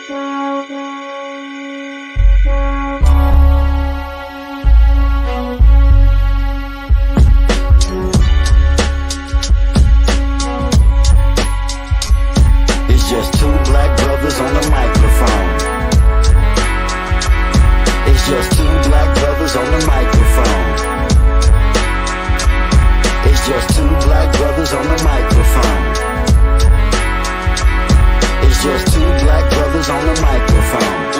It's just two black brothers on the microphone. It's just two black brothers on the microphone. It's just two black brothers on the microphone. It's just two black brothers on the microphone.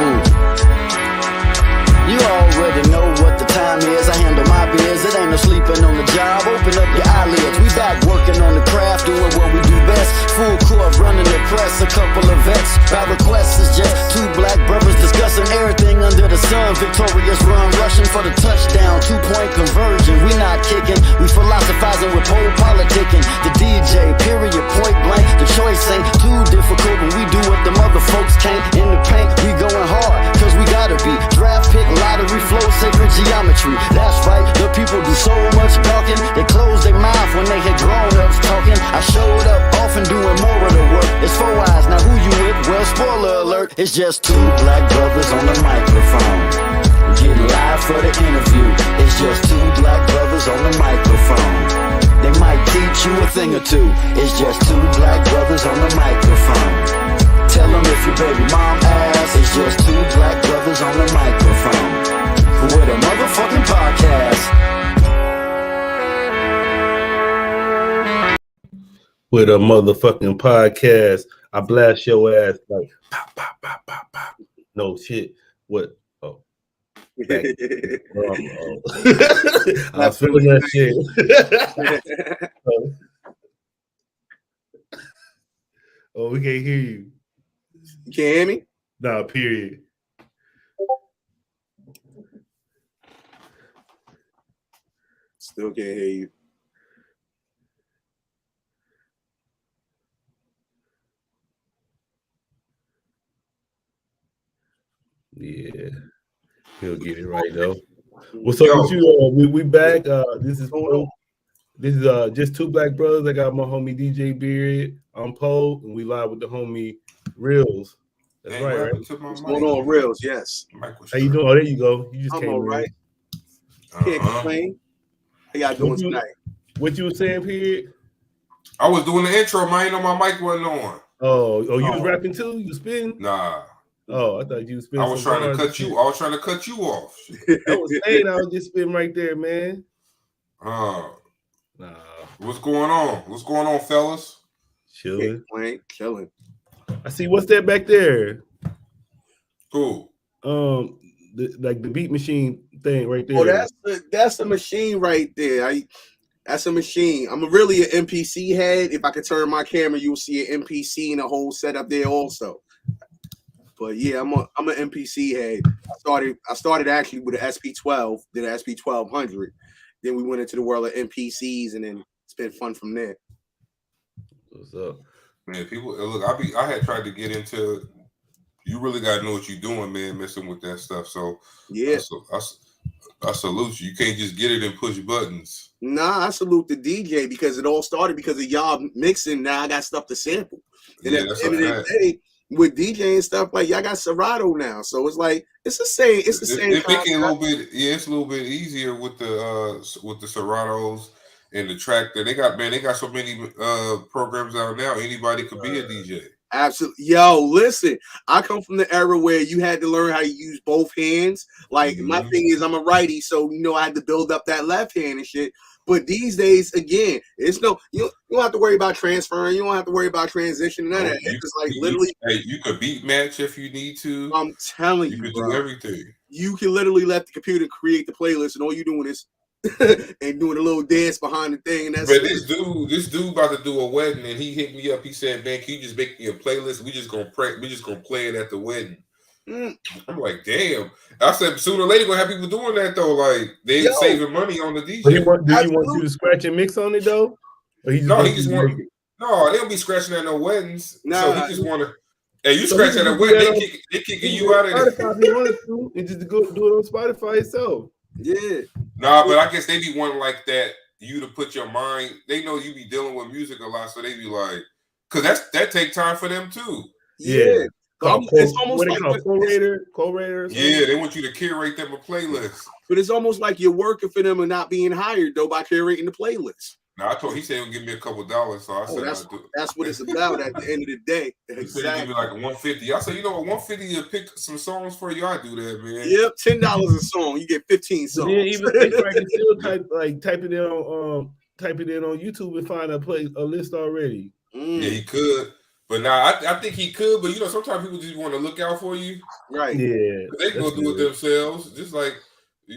You already know what the time is. I handle my biz. It ain't no sleeping on the job. Open up your eyelids. We back working on the craft, doing what we do best. Full court running the press. A couple of vets. By request, it's just two black brothers discussing everything under the sun. Victorious run, rushing for the touchdown. 2-point conversion. We not kicking. We philosophizing with pole politicking. The DJ, period, point blank. The choice ain't too difficult when we do what the mother folks can't. In the paint, we going hard, cause we gotta be. Draft pick, lottery flow, sacred geometry. That's right, the people do so much talking. They close their mouth when they hear grown-ups talking. I showed up often doing more of the work. It's 4 eyes, now who you with? Well, spoiler alert, it's just two black brothers on the microphone. Get live for the interview. It's just two black brothers on the microphone. They might teach you a thing or two. It's just two black brothers on the microphone. Tell them if your baby mom asks. It's just two black brothers on the microphone with a motherfucking podcast. With a motherfucking podcast. I blast your ass like pop, pop, pop, pop, pop. No shit. What? Oh. I was feeling that shit. Oh, we can't hear you. You can't hear me? Nah, period. Still can't hear you. Yeah, he'll get it right though. What's up with you? We back. This is just two black brothers. I got my homie DJ Beard. I'm Poe, and we live with the homie Reelz. That's right. What's going on, Reelz? Yes. How you doing? Oh, there you go. You just I'm came all right. Can't complain. How y'all doing tonight? What you were saying, Period? I was doing the intro, man. You know my mic wasn't on. Oh, you was rapping too? You spin? Nah. Oh, I thought you was spinning. I was trying to cut you. I was trying to cut you off. I was saying I was just spinning right there, man. Nah. What's going on, fellas? Chilling. Chilling. I see. What's that back there? Cool. The beat machine thing right there. Oh, that's the machine right there. That's a machine. I'm really an MPC head. If I could turn my camera, you'll see an MPC and a whole setup there also. But yeah, I'm an MPC head. I started actually with an SP12, then an SP1200. Then we went into the world of MPCs, and then it's been fun from there. What's up, man? People look. I had tried to get into. You really gotta know what you're doing, man. Messing with that stuff. So yeah, I salute you. You can't just get it and push buttons. Nah, I salute the DJ because it all started because of y'all mixing. Now I got stuff to sample. And at the end of the day, with DJ and stuff, like y'all got Serato now, so it's like it's the same. It's the same. It's a little bit. Yeah, it's a little bit easier with the Seratos and the track that they got. Man, they got so many programs out now. Anybody could be a DJ. Absolutely. Yo, listen, I come from the era where you had to learn how to use both hands. Like my thing is, I'm a righty, so I had to build up that left hand and shit. But these days, again, it's no you don't have to worry about transferring. You don't have to worry about transition. None of that. It's just like literally. You could beat match if you need to. I'm telling you, you could bro, do everything. You can literally let the computer create the playlist, and all you're doing is and doing a little dance behind the thing. And that's. But this dude about to do a wedding, and he hit me up. He said, "Man, can you just make me a playlist? We just gonna play it at the wedding." I'm like, damn. I said, sooner or later, gonna have people doing that though. Like they saving money on the DJ. Do you want you to scratch and mix on it though? Or he just no, they don't be scratching at no weddings. Nah, so he just want to. Hey, you scratch at a wedding, they kicking you out of there. If he wanted to, and just go do it on Spotify itself. Yeah. Nah, but I guess they be wanting like that. You to put your mind. They know you be dealing with music a lot, so they be like, because that take time for them too. Yeah. It's almost like co-rater. Yeah, they want you to curate them a playlist. But it's almost like you're working for them and not being hired though by curating the playlist. Now he said he'll give me a couple of dollars, so I said that's what it's about at the end of the day. He said he'll give me like a $150. I said, you know what, $150 to pick some songs for you. I do that, man. Yep, $10 a song, you get 15 songs. Yeah, even if I can still type it in on YouTube and find a list already. Yeah, he could. But now I think he could, but you know, sometimes people just want to look out for you. Right. Yeah. They can go do it themselves. Just like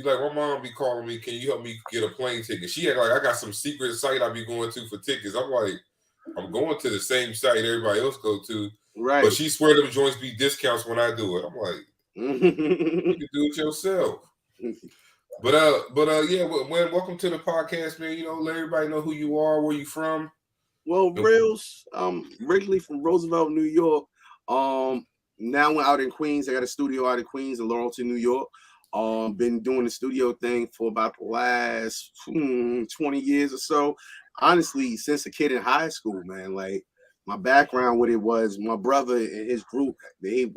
my mom be calling me, can you help me get a plane ticket? She had I got some secret site I be going to for tickets. I'm like, I'm going to the same site everybody else go to. Right. But she swear them joints be discounts when I do it. I'm like, you can do it yourself. But yeah, welcome to the podcast, man. You know, let everybody know who you are, where you from. Well, Reelz, originally from Roosevelt, New York. Now we're out in Queens. I got a studio out in Queens in Laurelton, New York. Been doing the studio thing for about the last 20 years or so. Honestly, since a kid in high school, man. Like my background with it was my brother and his group. They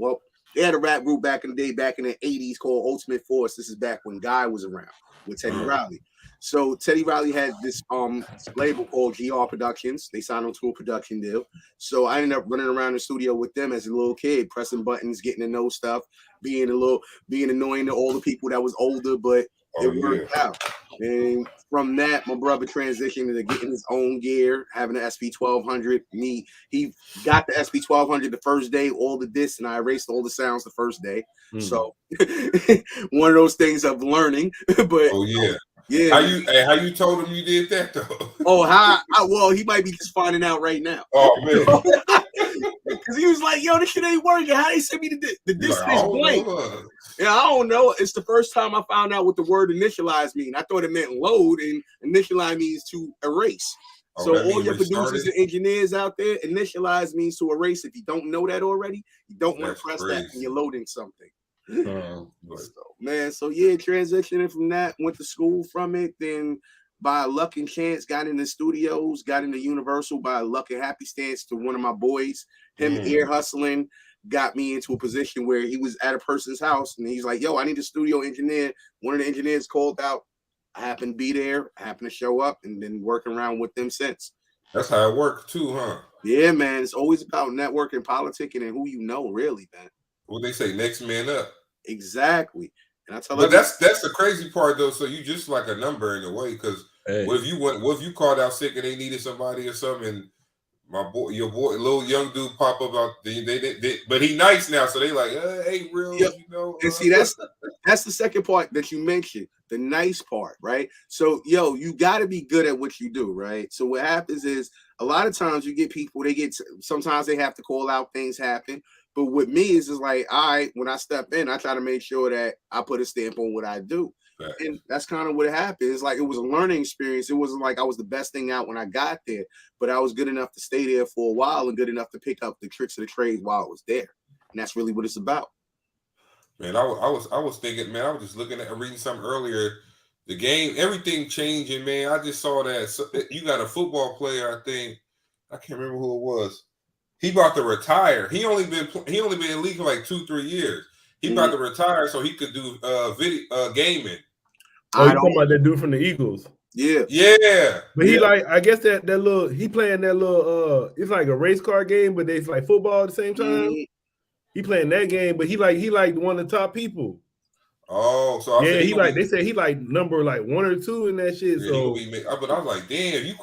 had a rap group back in the day, back in the 80s called Ultimate Force. This is back when Guy was around with Teddy Riley. So Teddy Riley had this label called GR Productions. They signed on to a production deal. So I ended up running around the studio with them as a little kid, pressing buttons, getting to know stuff, being annoying to all the people that was older, but it worked out. And from that, my brother transitioned into getting his own gear, having an SP1200. He got the SP1200 the first day, all the discs, and I erased all the sounds the first day. So one of those things of learning. But yeah. How you told him you did that though? Well, he might be just finding out right now. Oh man. Because he was like, yo, this shit ain't working. How they send me the disc is blank? Yeah, I don't know. It's the first time I found out what the word initialize mean. I thought it meant load, and initialize means to erase. So all your producers and engineers out there, initialize means to erase. If you don't know that already, you don't want to press that when you're loading something. So yeah, transitioning from that, went to school from it, then by luck and chance got into studios, got into Universal by luck and happenstance to one of my boys, him ear hustling, got me into a position where he was at a person's house and he's like, yo, I need a studio engineer. One of the engineers called out. I happened to be there, I happened to show up, and been working around with them since. That's how it worked too, huh? Yeah, man. It's always about networking, politicking, and who you know, really, man. What they say, next man up. Exactly. And I tell but that's the crazy part though. So you just like a number in a way, because what if you called out sick and they needed somebody or something, and your little young dude pop up out but he nice now, so they like, hey, real, you know. And see, that's the second part that you mentioned, the nice part, right? So you got to be good at what you do, right? So what happens is a lot of times you get people, sometimes they have to call out, things happen. But with me is like, when I step in, I try to make sure that I put a stamp on what I do. Right. And that's kind of what happened. It's like it was a learning experience. It wasn't like I was the best thing out when I got there, but I was good enough to stay there for a while and good enough to pick up the tricks of the trade while I was there. And that's really what it's about. Man, I was thinking, man, I was just looking at reading something earlier. The game, everything changing, man. I just saw that you got a football player, I think. I can't remember who it was. He about to retire. He only been in the league for like 2-3 years. He about to retire so he could do video gaming. Oh, you talking about that dude from the Eagles? Yeah. But he I guess that little, he playing that little it's like a race car game, but it's like football at the same time. He playing that game, but he like one of the top people. Oh, so they said he like number like 1 or 2 in that shit. Yeah, so but I was like, damn, if you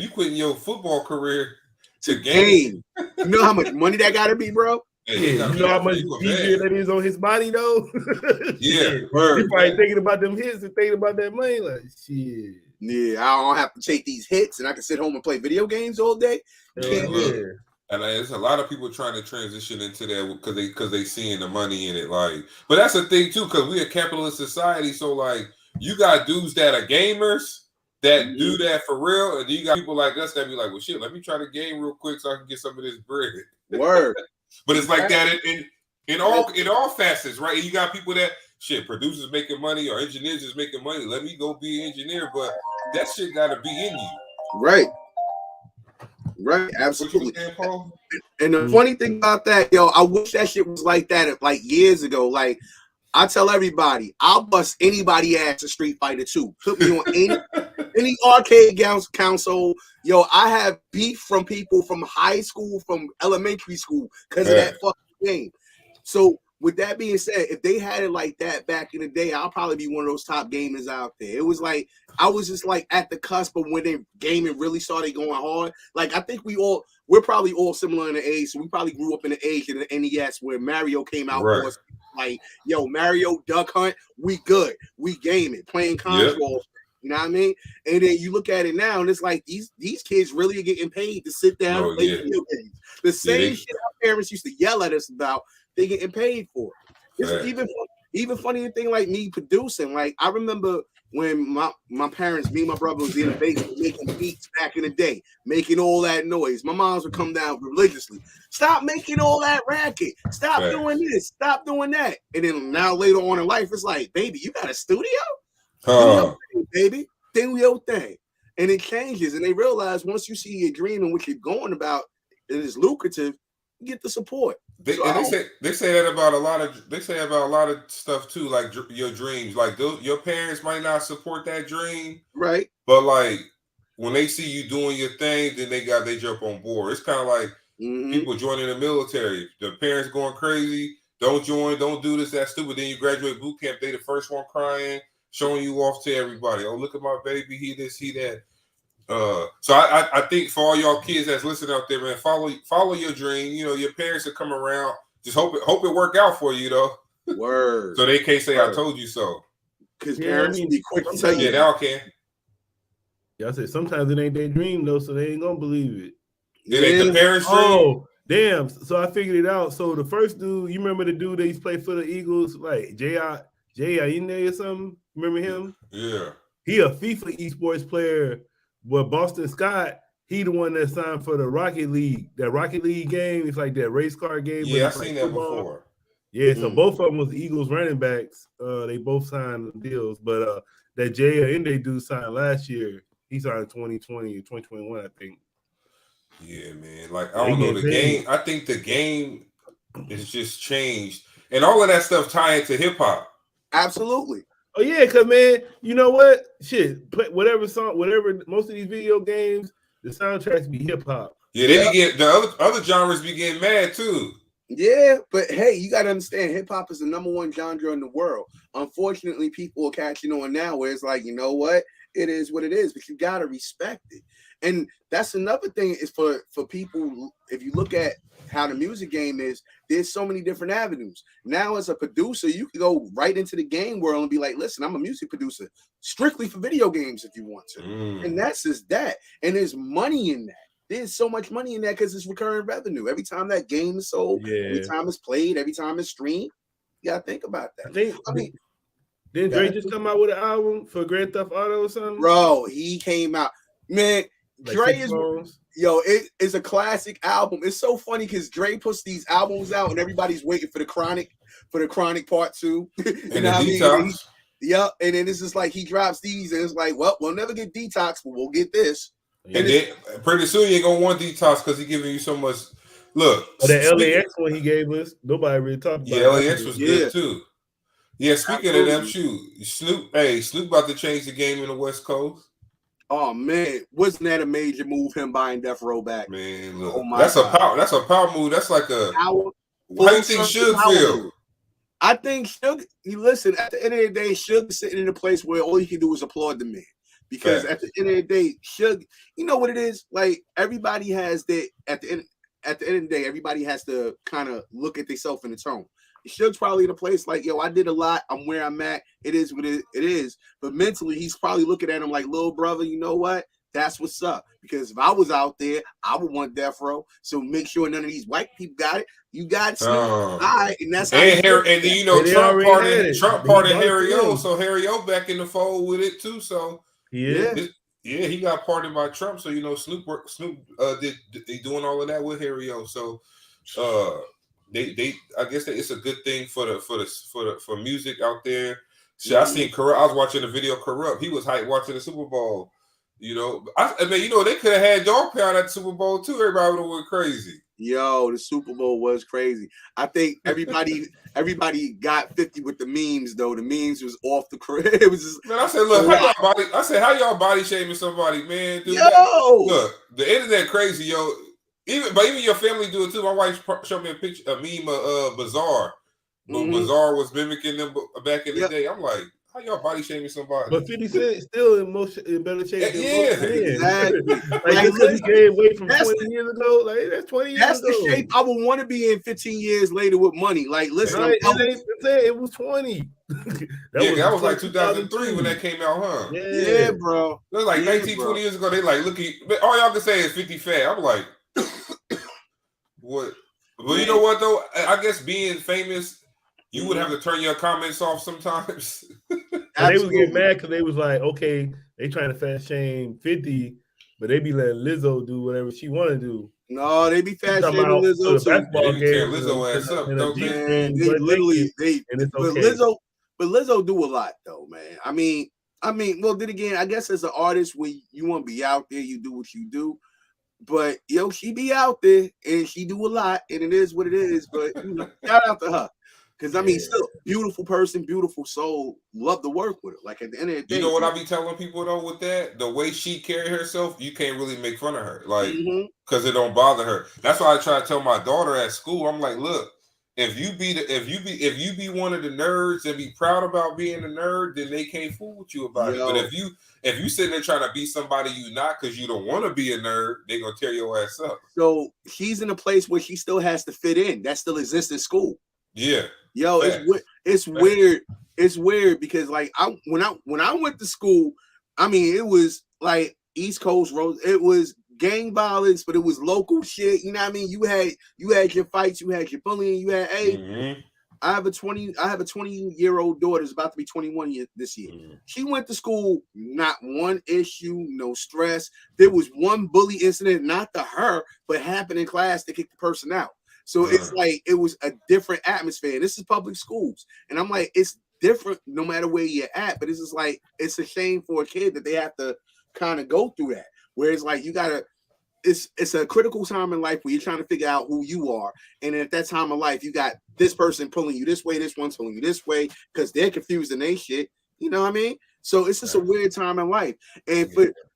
quit your football career to game. You know how much money that gotta be, bro? Yeah, you know how much easier that is on his body, though. Yeah, he probably thinking about them hits and thinking about that money. Like, shit. Yeah, I don't have to take these hits, and I can sit home and play video games all day. And there's a lot of people trying to transition into that because they seeing the money in it. Like, but that's the thing too, because we're a capitalist society. So like, you got dudes that are gamers that do that for real, and you got people like us that be like, well, shit, let me try the game real quick so I can get some of this bread. Word. But it's like that in all facets, right? And you got people that producers making money or engineers is making money. Let me go be an engineer, but that shit got to be in you, right? Right, What you absolutely. saying, Paul? And the funny thing about that, yo, I wish that shit was like that like years ago. Like I tell everybody, I'll bust anybody ass in Street Fighter 2. Put me on any arcade console. Yo, I have beef from people from high school, from elementary school, because of that fucking game. So with that being said, if they had it like that back in the day, I'll probably be one of those top gamers out there. It was like I was just like at the cusp of when the gaming really started going hard. Like I think we're probably all similar in the age, so we probably grew up in the age of the NES where Mario came out for us. Like, yo, Mario Duck Hunt, we good. We gaming, playing Control. You know what I mean? And then you look at it now, and it's like these kids really are getting paid to sit down and play video games. The same shit our parents used to yell at us about, they getting paid for. It's even funny thing like me producing. Like I remember when my parents, me and my brother was in the basement making beats back in the day, making all that noise. My moms would come down religiously. Stop making all that racket. Stop doing this. Stop doing that. And then now later on in life, it's like, baby, you got a studio? Do your thing, baby. Do your thing. And it changes. And they realize once you see your dream and what you're going about, it is lucrative, you get the support. They say that about a lot of stuff too, like your dreams. Like your parents might not support that dream, right? But like when they see you doing your thing, then they jump on board. It's kind of like people joining the military. The parents going crazy. Don't join. Don't do this. That's stupid. Then you graduate boot camp. They the first one crying, showing you off to everybody. Oh, look at my baby. He this. He that. So I think for all y'all kids that's listening out there, man, follow your dream. You know, your parents will come around. Just hope it work out for you, though. Word. So they can't say I told you so. Because parents be quick to tell you. Yeah, now can. Yeah, I said sometimes it ain't their dream though, so they ain't gonna believe it. It ain't the parents' dream. Oh, damn! So I figured it out. So the first dude, you remember the dude that used to play for the Eagles, like J.I. Ine or something? Remember him? Yeah. He a FIFA esports player. But Boston Scott, he the one that signed for the Rocket League. That Rocket League game, it's like that race car game. Yeah, I've seen that before. Yeah, so both of them was the Eagles running backs. They both signed deals. But that Jay Inde dude signed last year. He signed 2020 or 2021, I think. Yeah, man. Like, I don't know. The game, I think the game is just changed. And all of that stuff tie into hip-hop. Absolutely. Oh yeah, cause man, you know what? Shit, whatever song, most of these video games, the soundtracks be hip hop. Yeah, they be getting the other genres be getting mad too. Yeah, but hey, you gotta understand, hip hop is the #1 genre in the world. Unfortunately, people are catching on now, where it's like, you know what? It is what it is, but you gotta respect it. And that's another thing is for people. If you look at how the music game is, there's so many different avenues. Now, as a producer, you can go right into the game world and be like, listen, I'm a music producer strictly for video games if you want to. And that's just that. And there's money in that. There's so much money in that because it's recurring revenue. Every time that game is sold, every time it's played, every time it's streamed, you gotta think about that. I mean, didn't Dre just come out with an album for Grand Theft Auto or something? Bro, he came out. Man, like Dre is it is a classic album. It's so funny because Dre puts these albums out and everybody's waiting for the Chronic Part 2. You know what I mean? Yeah, and then it's just like he drops these and it's like, well, we'll never get Detox, but we'll get this. And then pretty soon you ain't gonna want Detox because he's giving you so much. Look, that LAX one he gave us, nobody really talked about. Yeah, LAX was good too. Yeah, speaking of them, Snoop about to change the game in the West Coast. Oh man, wasn't that a major move? Him buying Death Row back. Man, look, that's a power move. That's like a. How do you think Suge feel? I think Suge. Listen, at the end of the day, Suge sitting in a place where all you can do is applaud the man. Because at the end of the day, Suge, you know what it is? Like everybody has that at the end of the day, everybody has to kind of look at themselves in its own. Suge's probably in a place like, yo, I did a lot. I'm where I'm at. It is what it is. But mentally, he's probably looking at him like, little brother, you know what? That's what's up. Because if I was out there, I would want Death Row. So make sure none of these white people got it. You got Snoop. All right, and that's how. And then you know Trump parted Harry O. So Harry O back in the fold with it too. So yeah, he got pardoned by Trump. So you know Snoop did doing all of that with Harry O. So They I guess that it's a good thing for music out there. See, I seen Corrupt. I was watching the video Corrupt. He was hyped watching the Super Bowl. You know, I mean, you know, they could have had y'all play out at Super Bowl too. Everybody would have went crazy. Yo, the Super Bowl was crazy. I think everybody got 50 with the memes though. The memes was off the crib. It was just, man. I said, look, how y'all body shaming somebody, man? Dude, yo, look, the internet crazy, yo. Even your family do it too. My wife showed me a meme of Bizarre. Bizarre was mimicking them back in the day. I'm like, how y'all body shaming somebody? But 50 Cent still in better shape than most men. Exactly. Like he gave away from 20 years ago. Like that's 20 years ago. That's the shape I would want to be in 15 years later with money. Like, listen, it was 20. that was like 2003 when that came out, huh? Yeah, bro. It was like 19, 20 years ago. They like, look, all y'all can say is 50 fat. I'm like, what? Well, you know what though? I guess being famous, you would have to turn your comments off sometimes. They was getting mad because they was like, okay, they trying to fat shame 50, but they be letting Lizzo do whatever she want to do. No, they be fat shaming Lizzo too. They tear Lizzo ass up, though. Man, they literally and it's okay. But Lizzo do a lot though, man. I mean, well, then again, I guess as an artist, when you want to be out there, you do what you do. But yo, she be out there and she do a lot, and it is what it is. But you know, shout out to her. Because, I mean, still, beautiful person, beautiful soul, love to work with her. Like, at the end of the day. You know what I be telling people, though, with that? The way she carry herself, you can't really make fun of her. Like, because it don't bother her. That's why I try to tell my daughter at school, I'm like, look, if you be one of the nerds and be proud about being a nerd, then they can't fool with you about it. But if you sitting there trying to be somebody you not because you don't want to be a nerd, they gonna tear your ass up. So she's in a place where she still has to fit in. That still exists in school. Yeah. Yo, it's weird. It's weird because like when I went to school, I mean it was like East Coast road. It was gang violence, but it was local shit. You know what I mean? You had your fights, you had your bullying, you had I have a 20-year-old daughter that's about to be 21 this year. She went to school, not one issue, no stress. There was one bully incident, not to her, but happened in class to kick the person out. So it's like it was a different atmosphere. This is public schools, and I'm like, it's different no matter where you're at. But it's just like it's a shame for a kid that they have to kind of go through that. Whereas like you gotta, it's a critical time in life where you're trying to figure out who you are, and at that time of life, you got this person pulling you this way, this one's pulling you this way because they're confused in their shit. You know what I mean? So it's just a weird time in life. And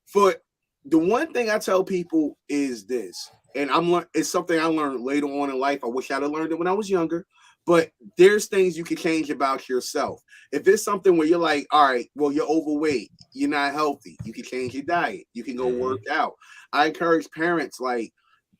for the one thing I tell people is this. And it's something I learned later on in life. I wish I'd have learned it when I was younger. But there's things you can change about yourself. If it's something where you're like, all right, well, you're overweight, you're not healthy, you can change your diet, you can go work out. I encourage parents, like,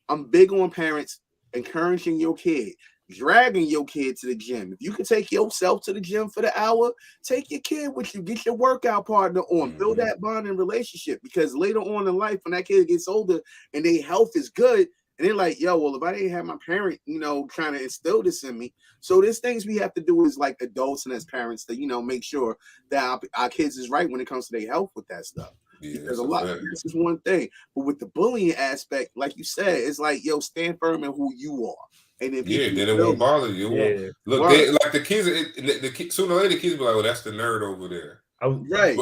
I'm big on parents encouraging your kid, dragging your kid to the gym. If you can take yourself to the gym for the hour, take your kid with you, get your workout partner on, build that bond and relationship. Because later on in life, when that kid gets older and their health is good, and they're like, yo, well, if I didn't have my parent, you know, trying to instill this in me. So there's things we have to do as like adults and as parents to, you know, make sure that our kids is right when it comes to their health with that stuff. Yeah, because this is one thing. But with the bullying aspect, like you said, it's like, yo, stand firm in who you are. And if then it won't bother you. Look, like the kids, sooner or later, the kids be like, "Oh, that's the nerd over there." Right.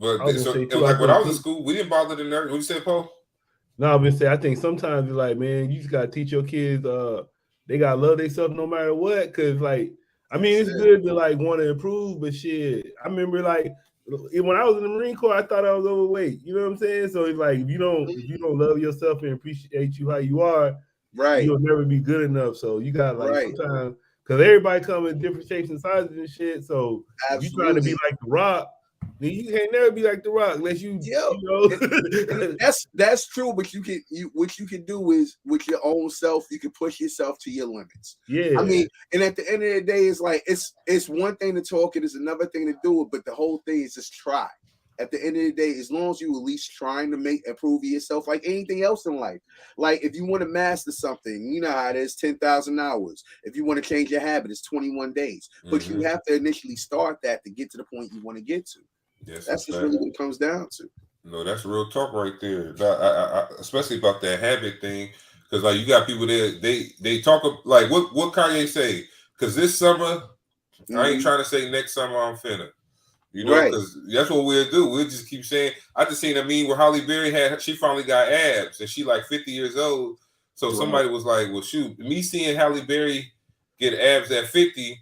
But like when I was in school, we didn't bother the nerd. What you said, Paul? No, I'm gonna say I think sometimes you're like, man, you just gotta teach your kids. They gotta love themselves no matter what. Cause like, I mean, it's good to like want to improve, but shit, I remember like when I was in the Marine Corps, I thought I was overweight. You know what I'm saying? So it's like if you don't love yourself and appreciate you how you are. Right, you'll never be good enough. So you got like sometimes because everybody come in different shapes and sizes and shit. So if you trying to be like The Rock, then you can't never be like The Rock unless you know. That's true. But what you can do is with your own self, you can push yourself to your limits. Yeah, I mean, and at the end of the day, it's like it's one thing to talk, it is another thing to do it. But the whole thing is just try. At the end of the day, as long as you at least trying to improve yourself, like anything else in life. Like if you want to master something, you know how it is, 10,000 hours. If you want to change your habit, it's 21 days. But you have to initially start that to get to the point you want to get to. Yes, that's just really what it comes down to. No, that's real talk right there. I especially about that habit thing, because like you got people there, they talk like what Kanye say? Because this summer, I ain't trying to say next summer I'm finna. You know, because that's what we'll do. We'll just keep saying. I just seen a meme where Halle Berry she finally got abs, and she like 50 years old. So somebody was like, "Well, shoot, me seeing Halle Berry get abs at 50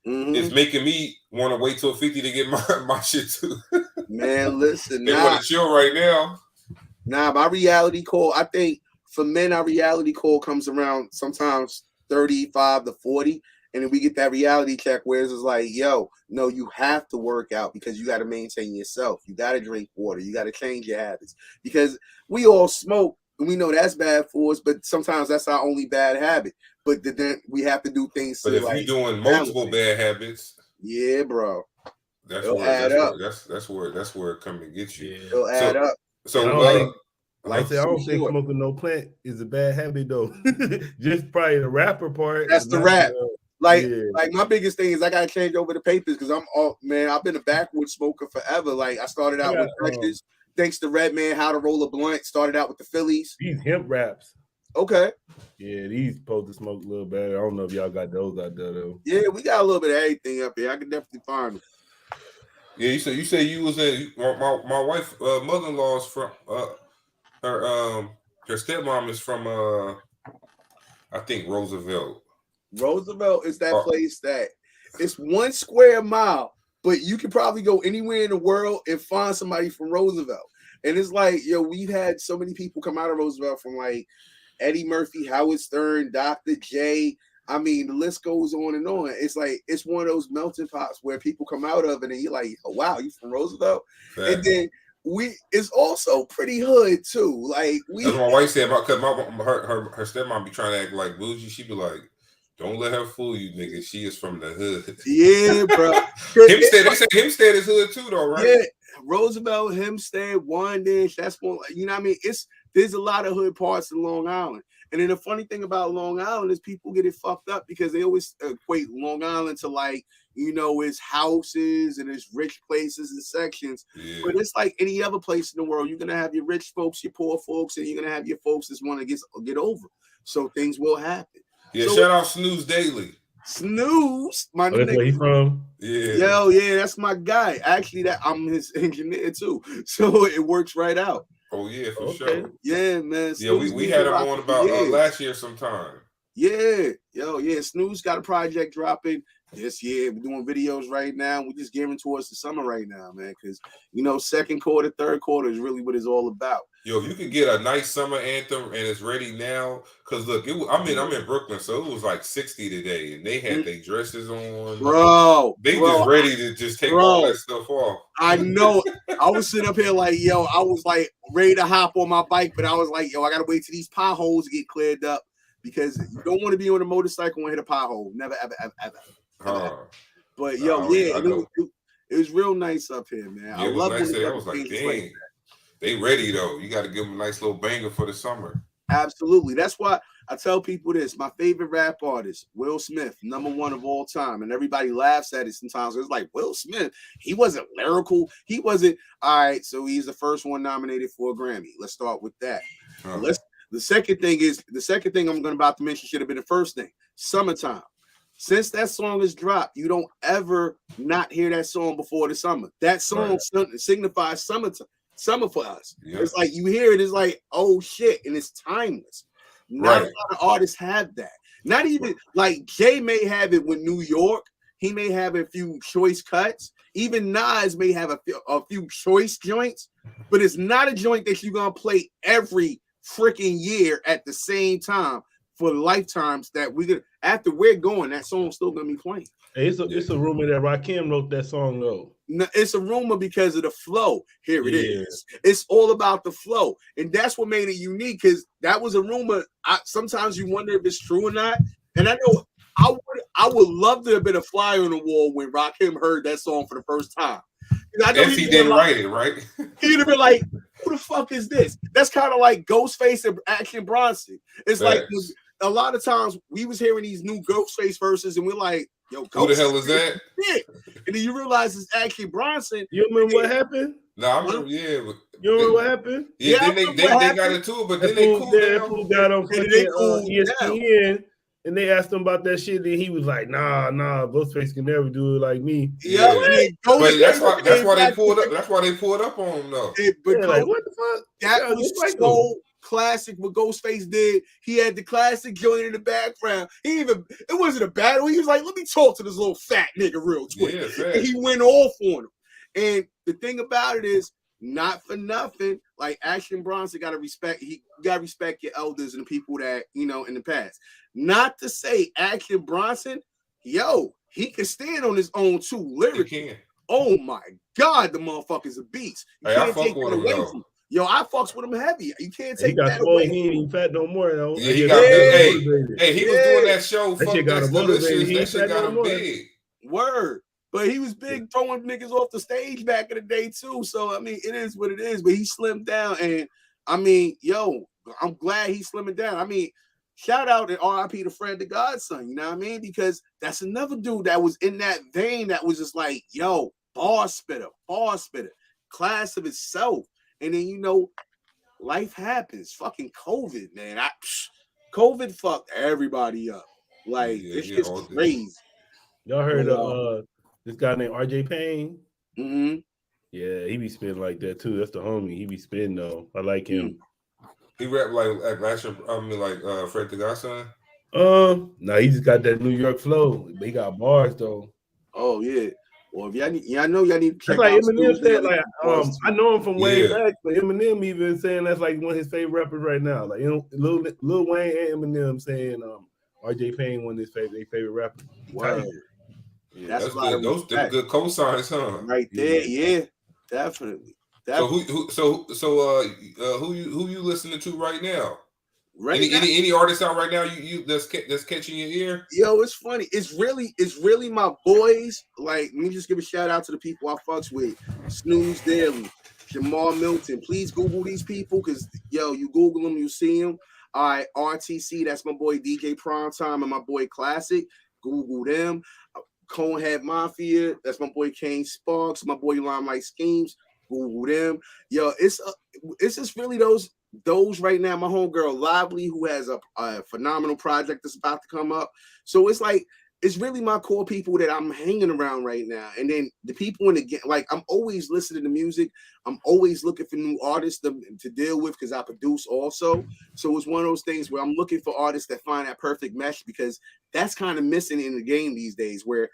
is making me want to wait till 50 to get my shit too." Man, listen, they want to chill right now. Nah, my reality call. I think for men, our reality call comes around sometimes 35 to 40. And then we get that reality check where it's like, yo, no, you have to work out because you got to maintain yourself. You got to drink water. You got to change your habits because we all smoke and we know that's bad for us. But sometimes that's our only bad habit. But then we have to do things. But if you're doing multiple bad habits, yeah, bro, that's where it come and get you. It'll add up. So I don't think smoking no plant is a bad habit though. Just probably the rapper part. That's the rap. Like my biggest thing is I gotta change over the papers because I've been a backwoods smoker forever. Like I started out with records, thanks to Redman, How to Roll a Blunt. Started out with the Phillies. These hemp raps. Okay. Yeah, these supposed to smoke a little better. I don't know if y'all got those out there though. Yeah, we got a little bit of everything up here. I can definitely find them. Yeah, you say you was in my wife mother-in-law's from her stepmom is from I think Roosevelt. Roosevelt is that place that it's 1 square mile, but you can probably go anywhere in the world and find somebody from Roosevelt. And it's like, yo, we've had so many people come out of Roosevelt from like Eddie Murphy, Howard Stern, Dr. J. I mean, the list goes on and on. It's like it's one of those melting pots where people come out of it and you're like, oh, wow, you from Roosevelt? Fair. And then it's also pretty hood too. Like that's what my wife said about because her stepmom be trying to act like bougie. She be like, don't let her fool you, nigga. She is from the hood. Yeah, bro. Hempstead, they say Hempstead is hood too, though, right? Yeah, Roosevelt, Hempstead, Wyandotte. That's more. You know what I mean? There's a lot of hood parts in Long Island. And then the funny thing about Long Island is people get it fucked up because they always equate Long Island to like, you know, it's houses and it's rich places and sections. Yeah. But it's like any other place in the world. You're gonna have your rich folks, your poor folks, and you're gonna have your folks that want to get over. So things will happen. Yeah, so, shout out Snooze Daily. Snooze, my nigga. Where he from? Yeah. Yeah, that's my guy. Actually, I'm his engineer too. So it works right out. Oh yeah, for sure. Yeah, man. Yeah, we had him on about last year sometime. Yeah, Snooze got a project dropping this year. We're doing videos right now. We're just gearing towards the summer right now, man. Because second quarter, third quarter is really what it's all about. Yo, if you could get a nice summer anthem and it's ready now, because look, I'm in Brooklyn, so it was like 60 today, and they had their dresses on. Bro, just ready to just take all that stuff off. I know. I was sitting up here like, yo, I was like ready to hop on my bike, but I was like, yo, I gotta wait till these potholes get cleared up because you don't want to be on a motorcycle and hit a pothole. Never, ever. But it was real nice up here, man. Yeah, I love it. I was like, dang. They ready though. You got to give them a nice little banger for the summer. Absolutely. That's why I tell people this. My favorite rap artist, Will Smith, #1 of all time. And everybody laughs at it sometimes. It's like, Will Smith, he wasn't lyrical. He wasn't. All right, so he's the first one nominated for a Grammy. Let's start with that. The second thing I'm about to mention should have been the first thing. Summertime. Since that song is dropped, you don't ever not hear that song before the summer. That song signifies summertime. Summer for us. Yep. It's like you hear it, it's like, oh shit, and it's timeless. Not a lot of artists have that. Not even like Jay may have it with New York. He may have a few choice cuts. Even Nas may have a few choice joints, but it's not a joint that you're gonna play every freaking year at the same time for lifetimes that after we're going, that song's still gonna be playing. Hey, it's a rumor that Rakim wrote that song though. No, it's a rumor because of the flow. Here it is. It's all about the flow, and that's what made it unique. Because that was a rumor. Sometimes you wonder if it's true or not. And I know I would love to have been a fly on the wall when Rakim heard that song for the first time. I know he didn't write it, right? He'd have been like, "Who the fuck is this?" That's kind of like Ghostface and Action Bronson. It's like a lot of times we was hearing these new Ghostface verses, and we're like, yo, who the hell is that? And then you realize it's actually Bronson. You remember what happened? No, I remember, You remember what happened? Yeah, then they got into it, but then they cooled down. Got on ESPN, And they asked him about that shit, and he was like, nah, Ghostface can never do it like me. Yeah, but that's why they pulled up. That's why they pulled up on him though. But like, what the fuck? That was so classic. What Ghostface did, he had the classic joint in the background. It wasn't a battle. He was like, let me talk to this little fat nigga real quick. Yeah, and he went off on him. And the thing about it is, not for nothing, like Action Bronson gotta respect your elders and the people that in the past. Not to say Action Bronson, he can stand on his own too, lyrically. Oh my God, the motherfucker's a beast. You can't take that away from him. Yo, I fucks with him heavy. You can't take that away. He ain't even fat no more though. Yeah, he got big. Hey, he was doing that show. That shit got him motivated. That shit got him big. Word. But he was big throwing niggas off the stage back in the day too. So I mean, it is what it is. But he slimmed down, and I mean, I'm glad he slimming down. I mean, shout out and RIP to Fred the Godson. You know what I mean? Because that's another dude that was in that vein that was just like, bar spitter, class of itself. And then life happens. Fucking COVID, man. COVID fucked everybody up. Like this shit's crazy. Y'all heard this guy named RJ Payne? Mm-hmm. Yeah, he be spinning like that too. That's the homie. He be spinning though. I like him. He rap like Fred the Godson? No, he just got that New York flow. But he got bars though. Oh yeah. Well, if y'all know y'all need to check like out Eminem said, like I know him from way back, but Eminem even saying that's like one of his favorite rappers right now. Like Lil Wayne and Eminem saying RJ Payne one of his favorite rappers. Wow. Yeah, that's good. Those good cosigns, huh? Right there, yeah, definitely. So who you listening to right now? Any artists out right now you that's catching your ear? Yo, it's funny. It's really my boys. Like, let me just give a shout out to the people I fucks with. Snooze Daily, Jamal Milton. Please Google these people because you Google them, you see them. All right, RTC, that's my boy DJ Primetime and my boy Classic. Google them. Conehead Mafia, that's my boy Kane Sparks, my boy Limelight Schemes. Google them. Yo, it's just really those right now. My homegirl Lively, who has a phenomenal project that's about to come up. So it's really my core people that I'm hanging around right now. And then the people I'm always listening to music. I'm always looking for new artists to deal with because I produce also. So it's one of those things where I'm looking for artists that find that perfect mesh because that's kind of missing in the game these days where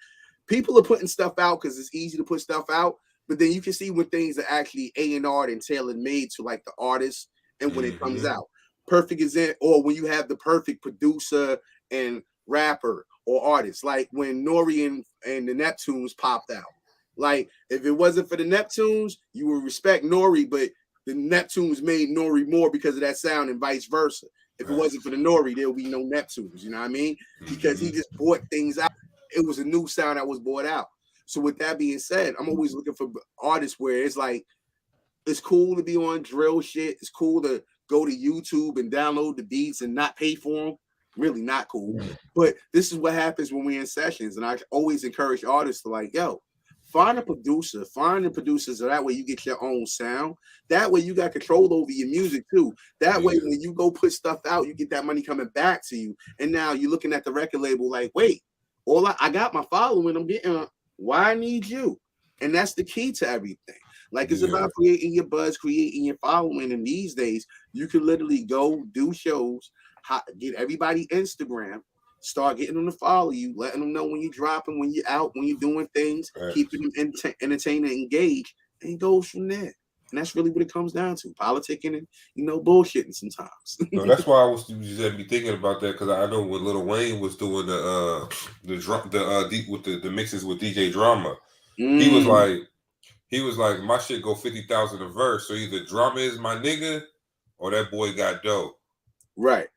people are putting stuff out because it's easy to put stuff out. But then you can see when things are actually A&R'd and tailor made to like the artist and when it comes out. Perfect example, or when you have the perfect producer and rapper or artist, like when Nori and the Neptunes popped out. Like, if it wasn't for the Neptunes, you would respect Nori, but the Neptunes made Nori more because of that sound and vice versa. If it wasn't for the Nori, there would be no Neptunes, you know what I mean? Because he just brought things out. It was a new sound that was brought out. So with that being said, I'm always looking for artists where it's like, it's cool to be on drill shit. It's cool to go to YouTube and download the beats and not pay for them. Really not cool. But this is what happens when we're in sessions. And I always encourage artists to find a producer, find the producers so that way you get your own sound. That way you got control over your music too. That way when you go put stuff out, you get that money coming back to you. And now you're looking at the record label like, wait, I got my following, I'm getting, why I need you? And that's the key to everything. Like, it's about creating your buzz, creating your following. And these days, you can literally go do shows, get everybody Instagram, start getting them to follow you, letting them know when you're dropping, when you're out, when you're doing things, keeping them entertained and engaged, and it goes from there. And that's really what it comes down to, politicking and, bullshitting sometimes. No, that's why I was be thinking about that, because I know when Lil Wayne was doing the mixes with DJ Drama, he was like, my shit go 50,000 a verse, so either Drama is my nigga or that boy got dope. Right.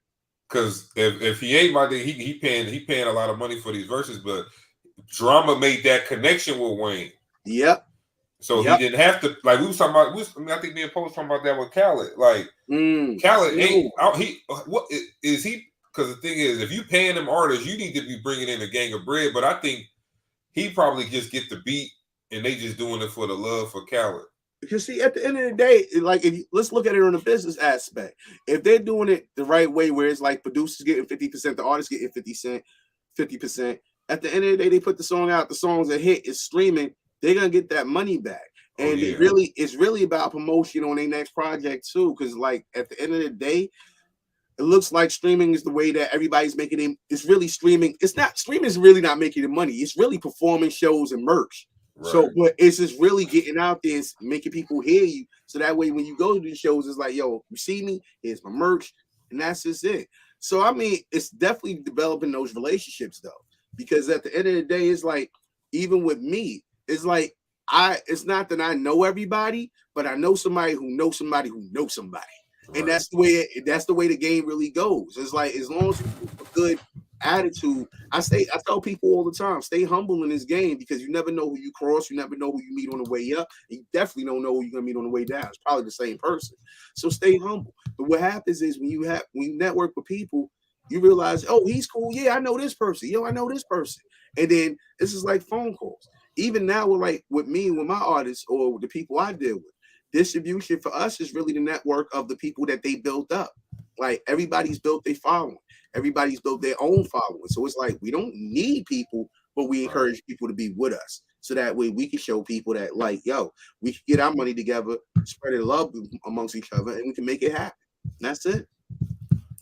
Because if he ain't my nigga, he paying a lot of money for these verses, but Drama made that connection with Wayne. Yep. So he didn't have to, like, we was talking about, I think me and Poe was talking about that with Khaled. Like, Khaled ain't, what is he, because the thing is, if you paying them artists, you need to be bringing in a gang of bread, but I think he probably just get the beat and they just doing it for the love for Khaled. Because see, at the end of the day, like let's look at it on a business aspect. If they're doing it the right way, where it's like producers getting 50%, the artists getting 50%. At the end of the day, they put the song out, the song's a hit, it's streaming, they're gonna get that money back. And it's really about promotion on their next project too. Because like at the end of the day, it looks like streaming is the way that everybody's making it. It's really streaming. Streaming is really not making the money. It's really performing shows and merch. Right. So, but it's just really getting out there and making people hear you. So that way, when you go to these shows, it's like, yo, you see me? Here's my merch, and that's just it. So, I mean, it's definitely developing those relationships though, because at the end of the day, it's like, even with me, it's like it's not that I know everybody, but I know somebody who knows somebody who knows somebody. Right. And that's the way the game really goes. It's like, as long as you have a good attitude, I tell people all the time, stay humble in this game, because you never know who you cross, you never know who you meet on the way up, and you definitely don't know who you're gonna meet on the way down. It's probably the same person. So stay humble. But what happens is when you network with people, you realize, oh, he's cool. Yeah, I know this person. Yo, I know this person. And then this is like phone calls. Even now, with me and with my artists or the people I deal with, distribution for us is really the network of the people that they built up. Like everybody's built their following. Everybody's built their own following. So it's like we don't need people, but we encourage people to be with us. So that way we can show people that, like, yo, we can get our money together, spread the love amongst each other, and we can make it happen. And that's it.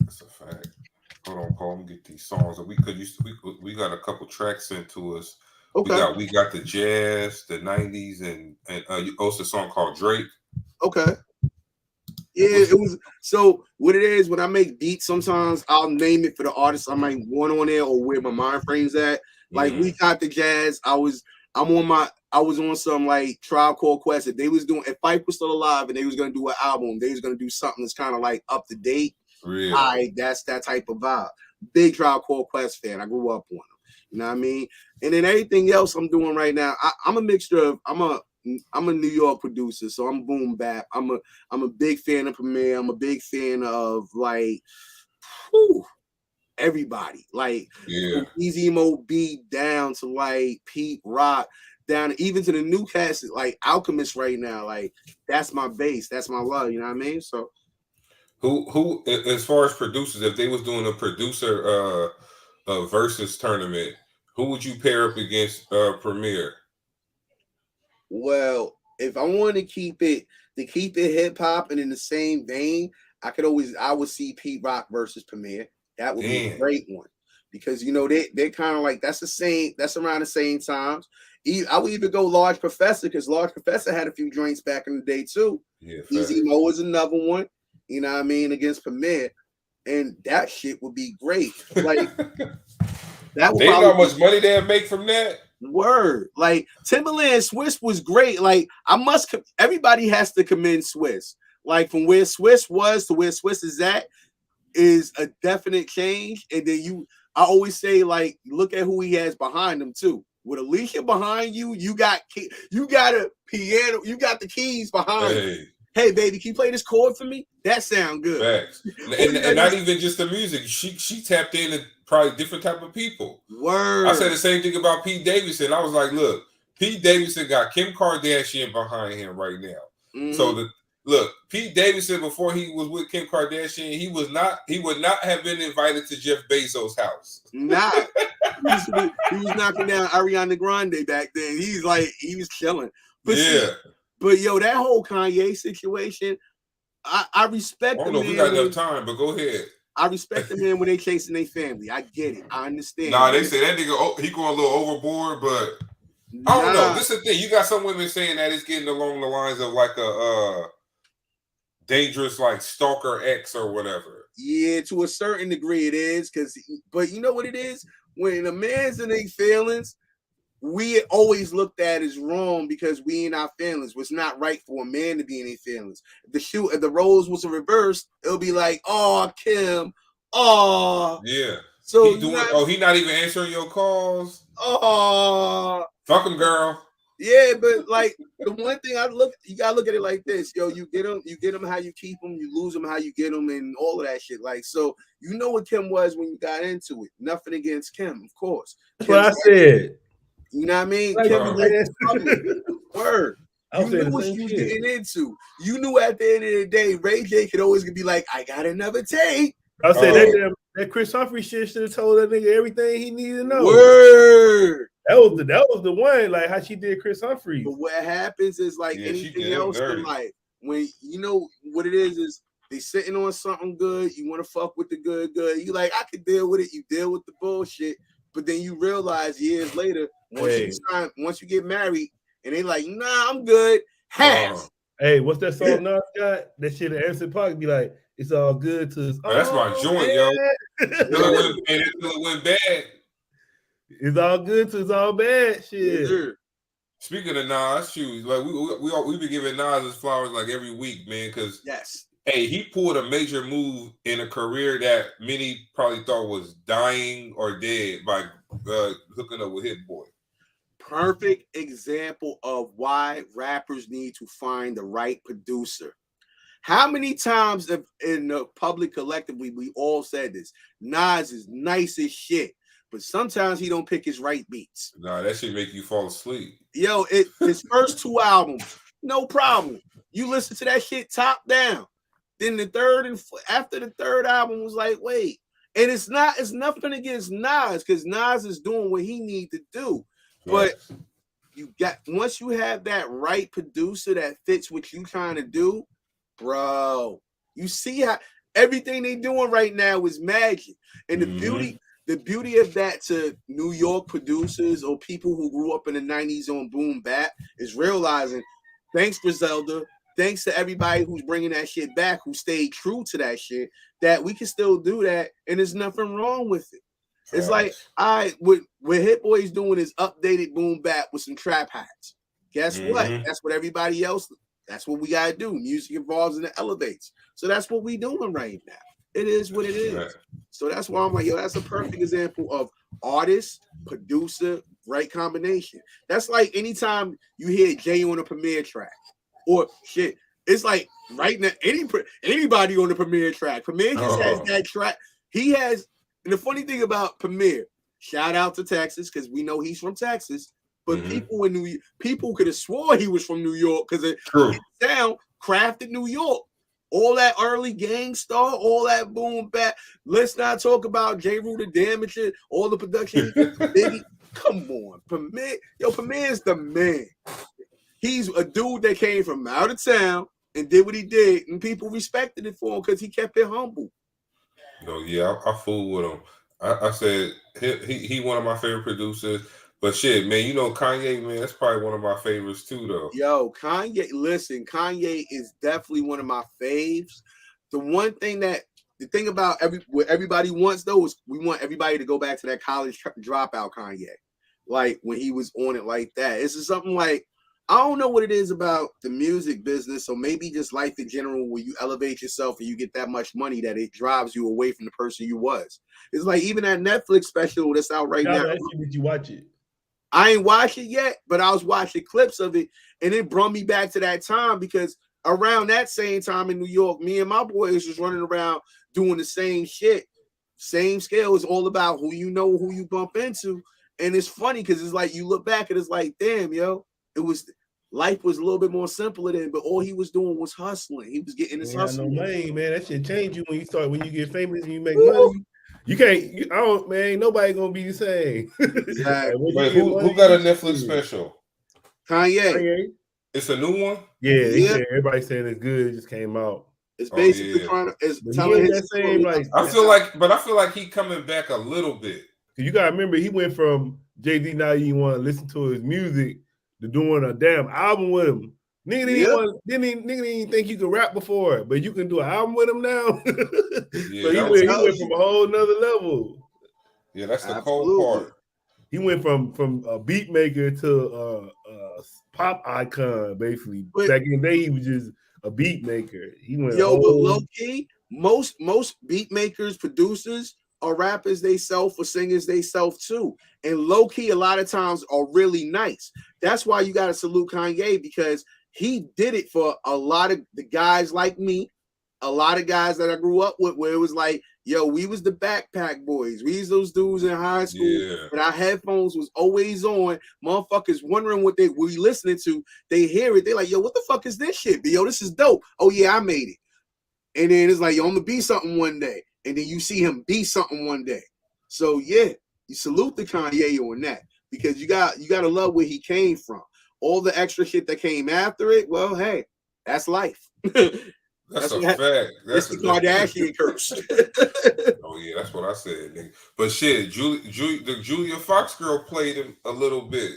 That's a fact. Hold on, Paul. Let me get these songs. We got a couple tracks sent to us. Okay. We got the jazz, the 90s, and also a song called Drake. Okay. Yeah, it was. So what it is, when I make beats, sometimes I'll name it for the artist. I might want on there or where my mind frame's at. Like we got the jazz. I was on some like Tribe Called Quest. If Fife was still alive and they was gonna do an album, they was gonna do something that's kind of like up to date. Really? That's that type of vibe. Big Tribe Called Quest fan. I grew up on them. You know what I mean? And then everything else I'm doing right now, I'm a mixture of I'm a New York producer, so I'm boom bap. I'm a big fan of Premier. I'm a big fan of like everybody, like Easy Mo B down to like Pete Rock, down even to the new cast like Alchemist right now. Like that's my base, that's my love. You know what I mean? So who as far as producers, if they was doing a producer versus tournament, who would you pair up against Premier? Well, if I want to keep it hip hop and in the same vein, I would see Pete Rock versus Premier. That would be a great one, because you know they're kind of like that's around the same times. I would even go Large Professor, because Large Professor had a few joints back in the day too. Yeah, Easy Mo is another one. You know what I mean, against Premier, and that shit would be great. Like that. They know how much money they'll make from that. Word. Like Timberland Swiss was great. Like everybody has to commend Swiss. Like from where Swiss was to where Swiss is at is a definite change. And then I always say, like, look at who he has behind him too. With Alicia behind you, you got a piano, you got the keys behind you. Hey, baby, can you play this chord for me? That sound good. Facts. And not even just the music. She tapped into probably different type of people. Word. I said the same thing about Pete Davidson. I was like, look, Pete Davidson got Kim Kardashian behind him right now. Mm-hmm. So Pete Davidson, before he was with Kim Kardashian, he would not have been invited to Jeff Bezos' house. Nah. he was knocking down Ariana Grande back then. He was chilling. But yo, that whole Kanye situation, I respect. I don't know if we got enough time, but go ahead. I respect the man when they chasing their family. I get it. I understand. Nah, they say that nigga he going a little overboard, but I don't know. This is the thing. You got some women saying that it's getting along the lines of like a dangerous like stalker X or whatever. Yeah, to a certain degree it is, but you know what it is? When a man's in their feelings, we always looked at as wrong because we in our feelings. It's not right for a man to be in their feelings. If the roles was reversed, it'll be like, oh, Kim, oh. Yeah. So he not even answering your calls? Oh. Fuck him, girl. Yeah, but like the one thing you gotta look at it like this, yo. You get them how you keep them, you lose them how you get them, and all of that shit. Like, so you know what Kim was when you got into it. Nothing against Kim, of course. That's what I said. You know what I mean? Word. You knew what you was getting into. You knew at the end of the day, Ray J could always be like, I got another tape. I said that Chris Humphrey shit should have told that nigga everything he needed to know. Word. That was the one, like how she did Chris Humphrey. But what happens is like anything else in life, when you know what it is they sitting on something good, you want to fuck with the good. You like, I could deal with it, you deal with the bullshit, but then you realize years later, once you get married, and they like, nah, I'm good. Half. Hey, what's that song Nas got? That shit at Anderson Park be like, it's all good to us. That's my joint, yo. Until it went bad. It's all good to it's all bad. Shit. Yeah. Speaking of Nas, shoes, like we be giving Nas his flowers like every week, man. Because hey, he pulled a major move in a career that many probably thought was dying or dead by hooking up with Hit Boy. Perfect example of why rappers need to find the right producer. How many times in the public collectively we all said this? Nas is nice as shit, but sometimes he don't pick his right beats. Nah, that shit make you fall asleep. Yo, his first 2 albums, no problem. You listen to that shit top down. Then the third and after the third album was like, wait, and it's nothing against Nas because Nas is doing what he need to do. But once you have that right producer that fits what you trying to do, bro, you see how everything they doing right now is magic. And the beauty of that to New York producers or people who grew up in the 90s on boom bap is realizing, thanks Griselda, thanks to everybody who's bringing that shit back, who stayed true to that shit, that we can still do that and there's nothing wrong with it. It's like, what Hit Boy is doing is updated boom bap with some trap hats. Guess what? That's what everybody else, that's what we got to do. Music evolves and it elevates. So that's what we doing right now. It is what it is. Right. So that's why I'm like, yo, that's a perfect example of artist, producer, right combination. That's like anytime you hear Jay on a Premiere track or shit, it's like right now, anybody on the Premiere track. Premiere just has that track. He has. And the funny thing about Premier, shout out to Texas because we know he's from Texas, but people could have swore he was from New York because it sound crafted New York. All that early Gang Star, all that boom bap. Let's not talk about J. Rue the Damager, all the production. Come on, Premier. Yo, Premier is the man. He's a dude that came from out of town and did what he did, and people respected it for him because he kept it humble. No, yeah, I fooled with him. I said he one of my favorite producers. But shit, man, you know Kanye, man, that's probably one of my favorites too, though. Yo, Kanye is definitely one of my faves. The thing about what everybody wants though is we want everybody to go back to that college dropout Kanye, like when he was on it like that. It's just something like, I don't know what it is about the music business, or maybe just life in general, where you elevate yourself and you get that much money that it drives you away from the person you was. It's like even that Netflix special that's out right now. Did you watch it? I ain't watched it yet, but I was watching clips of it, and it brought me back to that time because around that same time in New York, me and my boys was running around doing the same shit, same scale. It's all about who you know, who you bump into, and it's funny because it's like you look back and it's like, damn, yo. Life was a little bit more simpler then, but all he was doing was hustling. He was getting his hustle. No lane, man. That shit change you when you get famous and you make money. You can't. Man, nobody gonna be the same. Exactly. Wait, who got a Netflix special? Kanye. It's a new one. Yeah. Everybody saying it's good. It just came out. It's basically telling his same, like, I feel like he coming back a little bit. You gotta remember, he went from Jay-Z. Now you want to listen to his music to doing a damn album with him. Nigga didn't even think you could rap before, but you can do an album with him now. So he went from a whole nother level. Yeah, that's the cold part. He went from a beat maker to a pop icon, basically. Back in the day, he was just a beat maker. He went but low key, most beat makers, producers, or rappers they self or singers they self too. And low key, a lot of times are really nice. That's why you got to salute Kanye, because he did it for a lot of the guys like me, a lot of guys that I grew up with, where it was like, Yo, we was the backpack boys. We was those dudes in high school. But our headphones was always on. Motherfuckers wondering what we listening to. They hear it. They like, yo, what the fuck is this shit? But yo, this is dope. Oh yeah, I made it. And then it's like, yo, I'm gonna be something one day. And then you see him be something one day. So yeah, you salute the Kanye on that because you gotta love where he came from. All the extra shit that came after it, well, hey, that's life. That's a fact. That's the Kardashian curse. Oh yeah, that's what I said, nigga. But shit, the Julia Fox girl played him a little bit.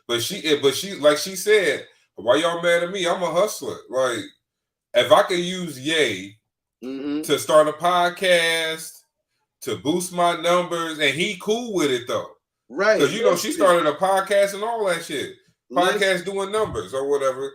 But she like she said, why y'all mad at me? I'm a hustler. Like, if I could use Ye to start a podcast to boost my numbers, and he cool with it though, right? Because you know she started a podcast and all that shit. Podcast doing numbers or whatever.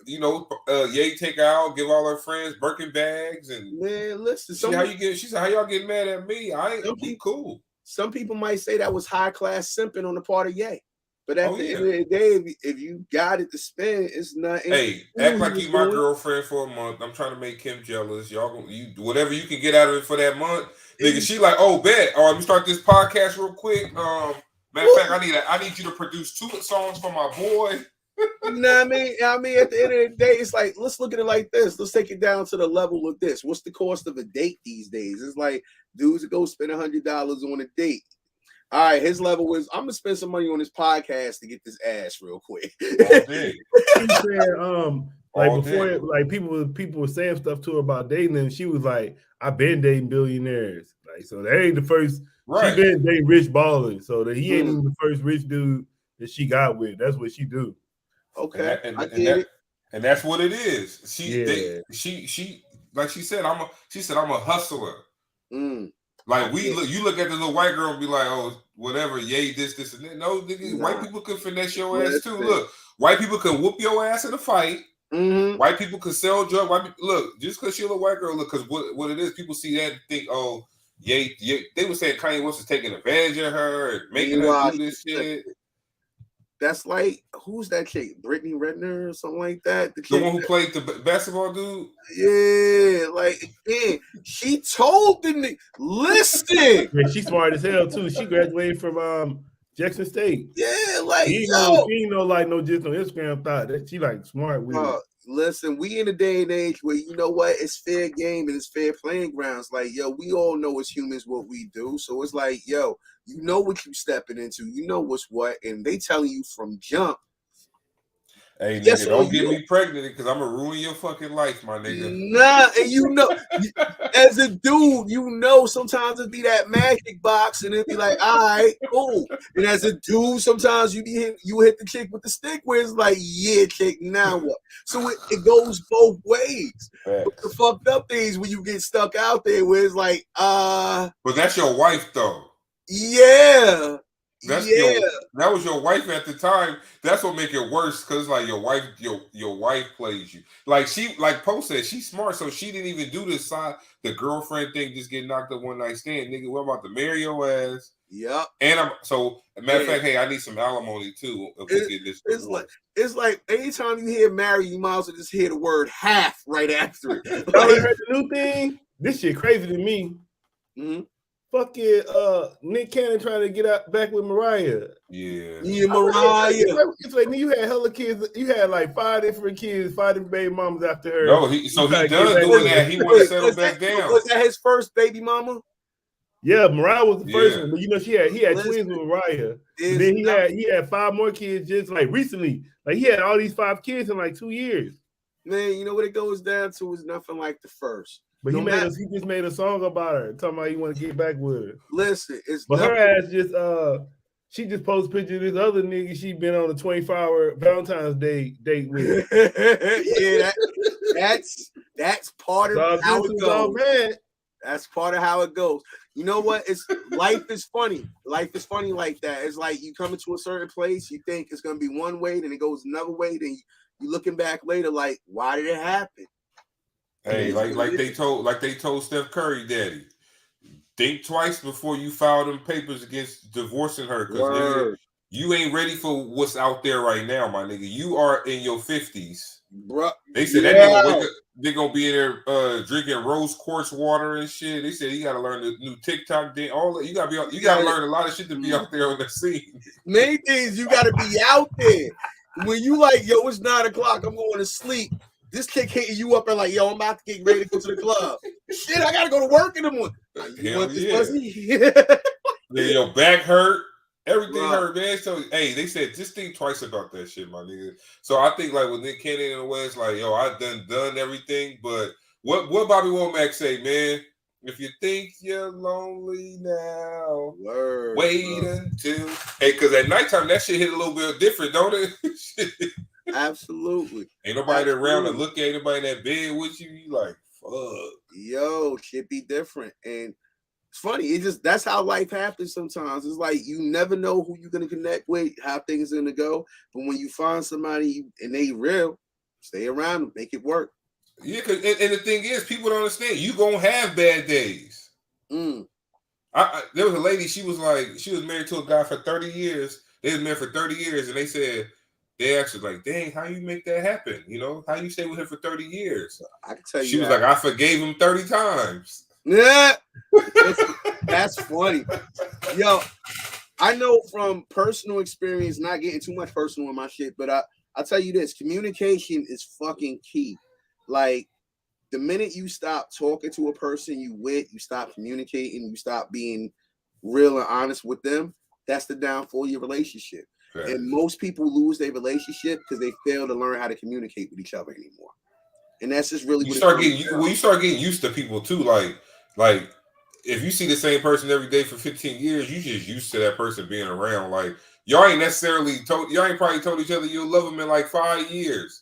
You know, Ye take her out, give all her friends Birkin bags, and man, listen. She said, how y'all get mad at me? I ain't be cool. Some people might say that was high class simping on the part of Ye, but at the end of the day, if you got it to spend, it's nothing. Hey, act like you my girlfriend for a month. I'm trying to make Kim jealous. Y'all, whatever you can get out of it for that month, nigga. She like, oh, bet. Oh, let me start this podcast real quick. Matter of fact, I need you to produce 2 songs for my boy. You know what I mean? At the end of the day, it's like, let's look at it like this. Let's take it down to the level of this. What's the cost of a date these days? It's like dudes that go spend $100 on a date. All right, his level was, I'm gonna spend some money on this podcast to get this ass real quick. He said, like before, like people were saying stuff to her about dating, and she was like, "I've been dating billionaires." Like, so they ain't the first. Right. She been dating rich ballers, so that he ain't even the first rich dude that she got with. That's what she do. Okay, and that's what it is. She like she said, I'm a hustler. Like you look at the little white girl and be like, oh, whatever, yay, this, and that. No, nigga, white people can finesse your ass too. Look, white people can whoop your ass in a fight. White people can sell drugs. Look, just because you're a white girl, look, because what it is, people see that and think, oh, yay, they were saying Kanye West is taking advantage of her and making her do this shit. That's like, who's that chick? Brittany Renner or something like that? The one who played the basketball dude? Yeah, like, man, she told them, listen. Yeah, she's smart as hell, too. She graduated from Jackson State. Yeah, like, she ain't no like no just on Instagram thought that she like smart with it. Listen, we in a day and age where, you know what, it's fair game and it's fair playing grounds. Like, yo, we all know as humans what we do. So it's like, yo, you know what you stepping into. You know what's what. And they telling you from jump. Hey, nigga, don't get me pregnant because I'm going to ruin your fucking life, my nigga. Nah, and you know, as a dude, you know sometimes it be that magic box and it be like, all right, cool. And as a dude, sometimes you hit the chick with the stick where it's like, yeah, chick, now what? So it goes both ways. But the fucked up things when you get stuck out there where it's like, But that's your wife, though. Yeah. That was your wife at the time. That's what make it worse because like your wife plays you. Like Poe said, she's smart, so she didn't even do this the girlfriend thing, just get knocked up one night stand. Nigga, what about to marry your ass? Yep. And matter of fact, hey, I need some alimony too. If we get this it's like anytime you hear marry, you might as well just hear the word half right after it. Like, I heard the new thing. This shit crazy to me. Fucking Nick Cannon trying to get back with Mariah. Yeah, Mariah. It's like you had hella kids. You had like 5 different kids, 5 different baby mamas after her. No, he done doing that. He want to settle back down. Was that his first baby mama? Yeah, Mariah was the first one, but you know he had twins with Mariah. And then he had 5 more kids just like recently. Like he had all these 5 kids in like 2 years. Man, you know what it goes down to is nothing like the first. But he just made a song about her, talking about he want to get back with her. Listen, her ass just she just posted pictures of this other nigga she been on a 24-hour Valentine's Day date with. Yeah, that's part of how it goes. That's part of how it goes. You know what? Life is funny. Life is funny like that. It's like you come into a certain place, you think it's gonna be one way, then it goes another way, then you looking back later like, why did it happen? Hey, like they told Steph Curry, daddy, think twice before you file them papers against divorcing her, because you ain't ready for what's out there right now, my nigga. You are in your 50s. Bruh. They said that they're gonna be in there drinking rose quartz water and shit. They said you gotta learn the new TikTok dance. All that you gotta learn a lot of shit to be out there on the scene. Main thing is you gotta be out there. When you like, yo, it's 9 o'clock, I'm going to sleep. This kid hitting you up and like, yo, I'm about to get ready to go to the club. Shit, I gotta go to work in the morning. You want this pussy? Then your back hurt, everything hurt, man. So hey, they said just think twice about that shit, my nigga. So I think like with Nick Cannon in the West, like, yo, I've done everything, but what Bobby Womack say, man? If you think you're lonely now, wait until because at nighttime that shit hit a little bit different, don't it? Absolutely. Ain't nobody around to look at anybody in that bed with you. You like, fuck. Yo, shit be different. And it's funny. It just that's how life happens sometimes. It's like you never know who you're gonna connect with, how things are gonna go. But when you find somebody and they real, stay around them, make it work. Yeah, and the thing is, people don't understand. You gonna have bad days. There was a lady. She was married to a guy for 30 years. They was married for 30 years, and they asked her like, "Dang, how you make that happen? You know, how you stay with him for 30 years?" I can tell you. She was like, "I forgave him 30 times." Yeah, that's funny. Yo, I know from personal experience, not getting too much personal in my shit, but I'll tell you this: communication is fucking key. Like, the minute you stop talking to a person you stop communicating, you stop being real and honest with them, that's the downfall of your relationship. Right. And most people lose their relationship because they fail to learn how to communicate with each other anymore. And that's just really you start getting used to people too. Like if you see the same person every day for 15 years, you just used to that person being around. Like y'all ain't probably told each other you'll love them in like 5 years.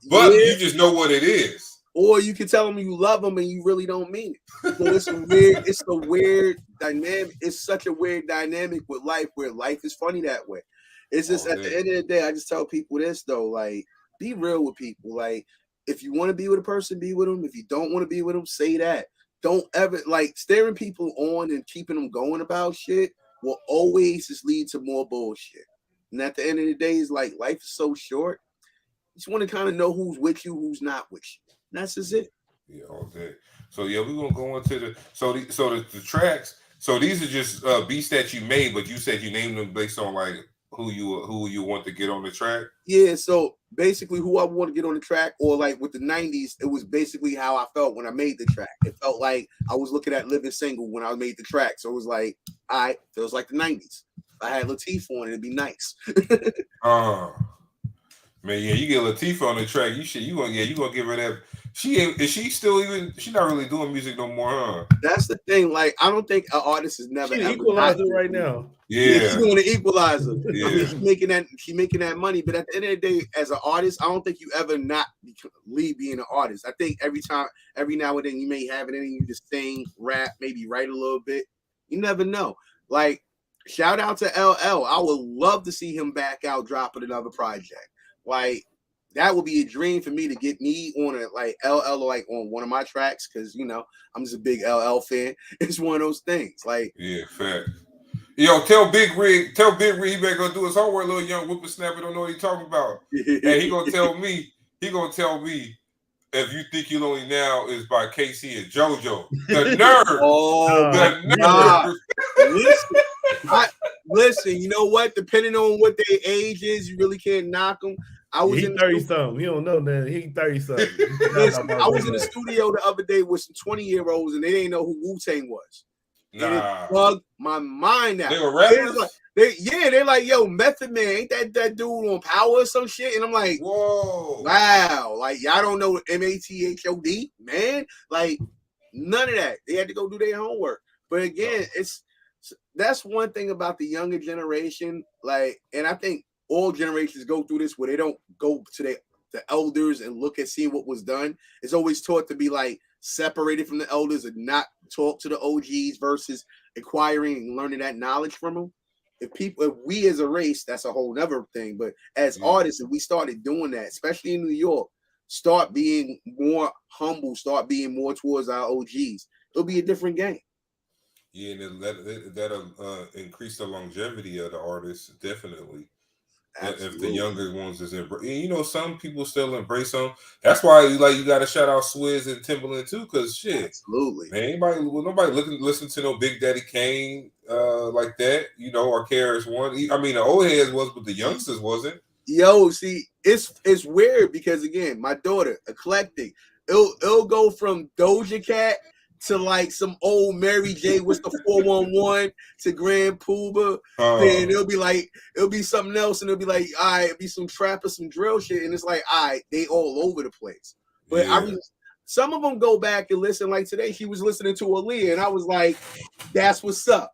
But you just know what it is. Or you can tell them you love them and you really don't mean it. So it's a weird dynamic. It's such a weird dynamic with life where life is funny that way. It's just at the end of the day, I just tell people this though, like, be real with people. Like, if you want to be with a person, be with them. If you don't want to be with them, say that. Don't ever like staring people on and keeping them going about shit will always just lead to more bullshit. And at the end of the day, it's like life is so short. You just want to kind of know who's with you, who's not with you. And that's just it. Yeah, all day. So yeah, we're gonna go into the tracks. So these are just beats that you made, but you said you named them based on like who you want to get on the track. Yeah, so basically who I want to get on the track, or like with the 90s, it was basically how I felt when I made the track. It felt like I was looking at Living Single when I made the track. So it was like, feels like the 90s. If I had Latifah on it, it'd be nice. Man, yeah, you get Latifah on the track. You gonna give her that. She's not really doing music no more, huh? That's the thing. Like, I don't think an artist is never she's equalizer right now. Yeah, she's doing the equalizer. Yeah. I mean, she's making that money. But at the end of the day, as an artist, I don't think you ever not leave being an artist. I think every now and then you may have it in you to sing, rap, maybe write a little bit. You never know. Like, shout out to LL. I would love to see him back out dropping another project. Like, that would be a dream for me to get me on a like LL like on one of my tracks, because you know I'm just a big LL fan. It's one of those things. Like, yeah, fact. Yo, tell Big Rig he better go do his homework. Little young whippersnapper don't know what he talking about. And he gonna tell me If You Think You Lonely Now is by Casey and JoJo. The nerve. The nerve. Listen, you know what? Depending on what their age is, you really can't knock them. He 30-something. He don't know that. He 30-something. I was in the studio the other day with some 20-year-olds, and they didn't know who Wu-Tang was. Nah. And it bugged my mind out. They were rappers? They're like, yo, Method Man, ain't that dude on Power or some shit? And I'm like, whoa. Wow. Like, y'all don't know MATHOD, man? Like, none of that. They had to go do their homework. But again, that's one thing about the younger generation. Like, and I think all generations go through this where they don't go to the elders and look at seeing what was done. It's always taught to be like separated from the elders and not talk to the OGs versus acquiring and learning that knowledge from them. If we as a race, that's a whole nother thing. But as artists, if we started doing that, especially in New York, start being more humble, start being more towards our OGs, it'll be a different game. Yeah, and that'll increase the longevity of the artists, definitely. If the younger ones is some people still embrace them. That's why you got to shout out Swizz and Timbaland too, because shit, absolutely, man. Nobody listen to no Big Daddy Kane like that, or KRS-One. I mean, the old heads was, but the youngsters wasn't. Yo, see, it's weird because again, my daughter, eclectic. It'll go from Doja Cat to like some old Mary J. What's the 411 to Grand Poobah. Then it'll be something else, and it'll be like, all right, it'll be some trap or some drill shit, and it's like, all right, they all over the place. But some of them go back and listen. Like today, she was listening to Aaliyah, and I was like, that's what's up.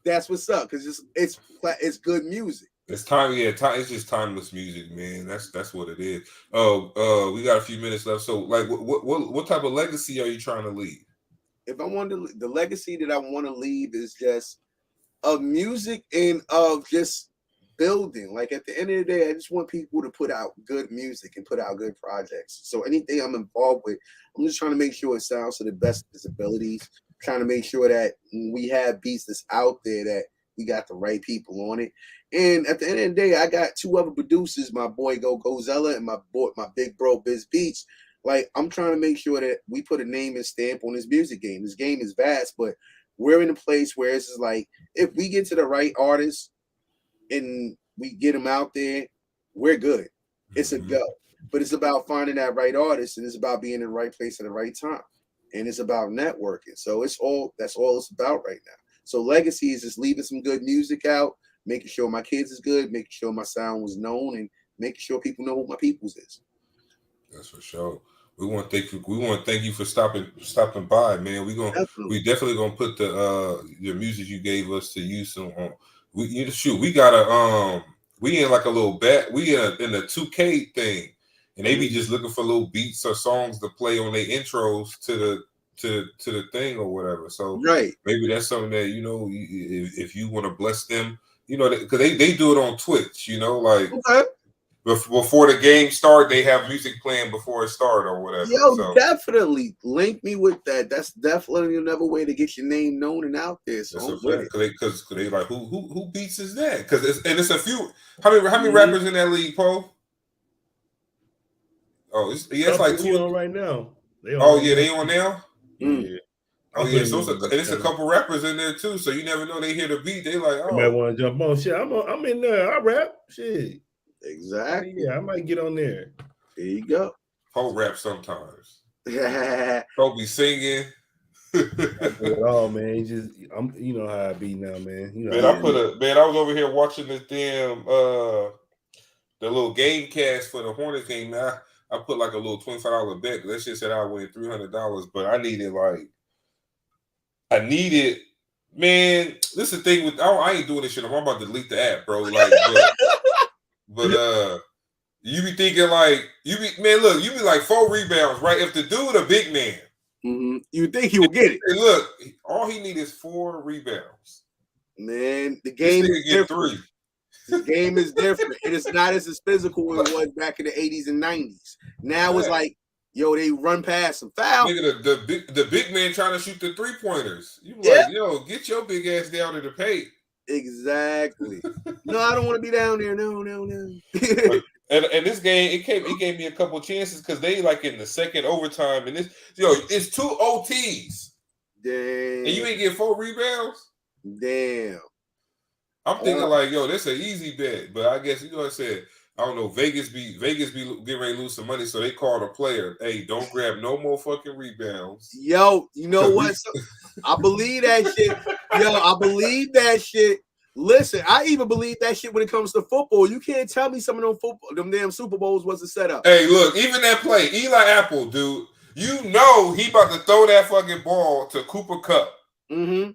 That's what's up, because it's good music. It's time, it's just timeless music, man. That's what it is. Oh, we got a few minutes left. So, like, what type of legacy are you trying to leave? If I want to, the legacy that I want to leave is just of music and of just building. Like at the end of the day, I just want people to put out good music and put out good projects. So anything I'm involved with, I'm just trying to make sure it sounds to the best of his abilities. Trying to make sure that when we have beats that's out there, that we got the right people on it. And at the end of the day, I got two other producers, my boy Gozella and my big bro Biz Beats. Like, I'm trying to make sure that we put a name and stamp on this music game. This game is vast, but we're in a place where it's just like, if we get to the right artists and we get them out there, we're good. It's a go. But it's about finding that right artist, and it's about being in the right place at the right time. And it's about networking. So that's all it's about right now. So legacy is just leaving some good music out, making sure my kids is good, making sure my sound was known, and making sure people know who my peoples is. That's for sure. We want to thank you for stopping by, man. We definitely gonna put the music you gave us to use on. We got we in like a little we in the 2K thing, and they be just looking for little beats or songs to play on their intros to the thing or whatever. So maybe that's something that if you want to bless them, because they do it on Twitch, like. Okay. Before the game start, they have music playing before it start or whatever. Yo, definitely link me with that. That's definitely another way to get your name known and out there. So because they like who beats is that? Because it's a few. How many rappers in that league, Paul? Oh, it's like two on right now. They on now. Yeah. Oh yeah, so it's a couple rappers in there too. So you never know, they hear the beat, they like, I might want to jump on. Shit, I'm in there. I rap. Shit. Exactly. Yeah, I might get on there. There you go. Poe rap sometimes. Poe be singing. Oh man, I'm how I be now, man. I was over here watching this damn the little game cast for the Hornets game. Now I put like a little $25 bet. That shit said I win $300, but I needed man. This is the thing with I ain't doing this shit. I'm about to delete the app, bro. Like. But you be thinking like you be like 4 rebounds, right? If the dude a big man, you think he will get it. And look, all he need is 4 rebounds. Man, the game is different. 3. The game is different. It is not as physical as it was back in the 80s and 90s. Now it's like, yo, they run past some foul. Nigga, the big man trying to shoot the 3-pointers. You like, yo, get your big ass down to the paint. Exactly. No, I don't want to be down there. No. and this game, it gave me a couple chances because they like in the second overtime, and it's 2 OTs. Damn. And you ain't get 4 rebounds. Damn. I'm thinking like, yo, that's an easy bet, but I guess I said. I don't know. Vegas be getting ready to lose some money, so they called a player. Hey, don't grab no more fucking rebounds. Yo, you know what? I believe that shit. Yo, I believe that shit. Listen, I even believe that shit when it comes to football. You can't tell me some of them damn Super Bowls wasn't set up. Hey, look, even that play, Eli Apple, dude. You know he about to throw that fucking ball to Cooper Kupp. Mm-hmm.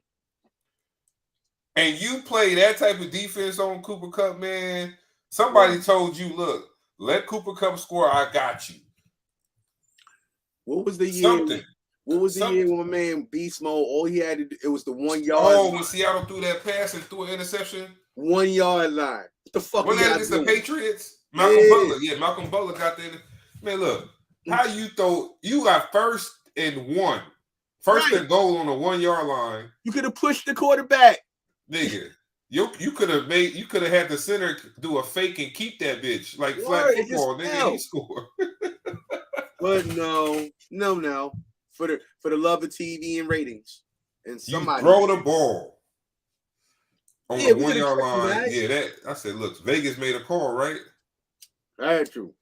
And you play that type of defense on Cooper Kupp, man. Somebody told you, look, let Cooper Kupp score. I got you. What was the year? What was the year when my man Beast Mode? All he had to do, it was the 1 yard. Oh, when Seattle threw that pass and threw an interception. 1 yard line. What the fuck? When that against the Patriots? Malcolm Butler. Yeah, Malcolm Butler got there. Man, look, how you got 1st and 1. First and goal on the 1 yard line. You could have pushed the quarterback. Nigga. You could have had the center do a fake and keep that bitch like flag football, nigga. He scored. But no. For the love of TV and ratings. And somebody you throw the ball on the 1 yard line. Yeah, I said, look, Vegas made a call, right? That's true.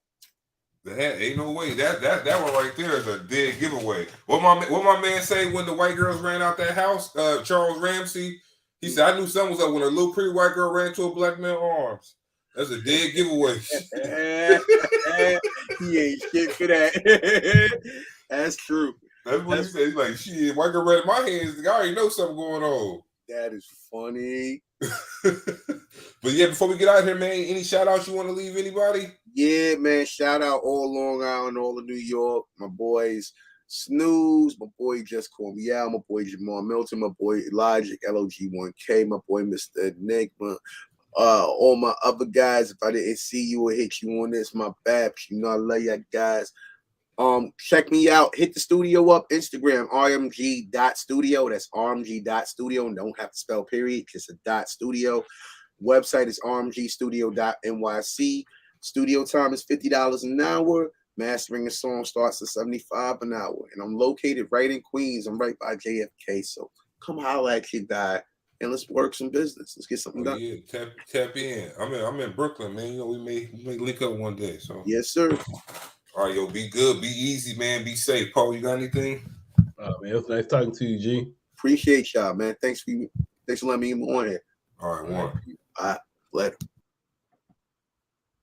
Ain't no way. That one right there is a dead giveaway. What my man say when the white girls ran out that house? Charles Ramsey. He said, I knew something was up when a little pretty white girl ran to a black man's arms. That's a dead giveaway. He ain't shit for that. That's true. That's what he said. He's like, shit, white girl ran in my hands. I already know something going on. That is funny. But yeah, before we get out of here, man, any shout outs you want to leave anybody? Yeah, man. Shout out all Long Island, all of New York. My boys Snooze, my boy Just Call Me Out, my boy Jamal Milton, my boy Logic, LOG1K, my boy Mr. Enigma, all my other guys. If I didn't see you or hit you on this, my bad. You know I love you guys. Check me out. Hit the studio up. Instagram, rmg.studio. That's rmg.studio. Don't have to spell period. Just a .studio. Website is rmgstudio.nyc. Studio time is $50 an hour. Mastering a song starts at $75 an hour. And I'm located right in Queens. I'm right by JFK. So come holler at your guy and let's work some business. Let's get something done. Yeah, tap in. I'm in Brooklyn, man. You know, we may link up one day. So yes, sir. All right, yo, be good, be easy, man. Be safe. Paul, you got anything? Man, it was nice talking to you, G. Appreciate y'all, man. Thanks for letting me on here. All right, one. All right, later.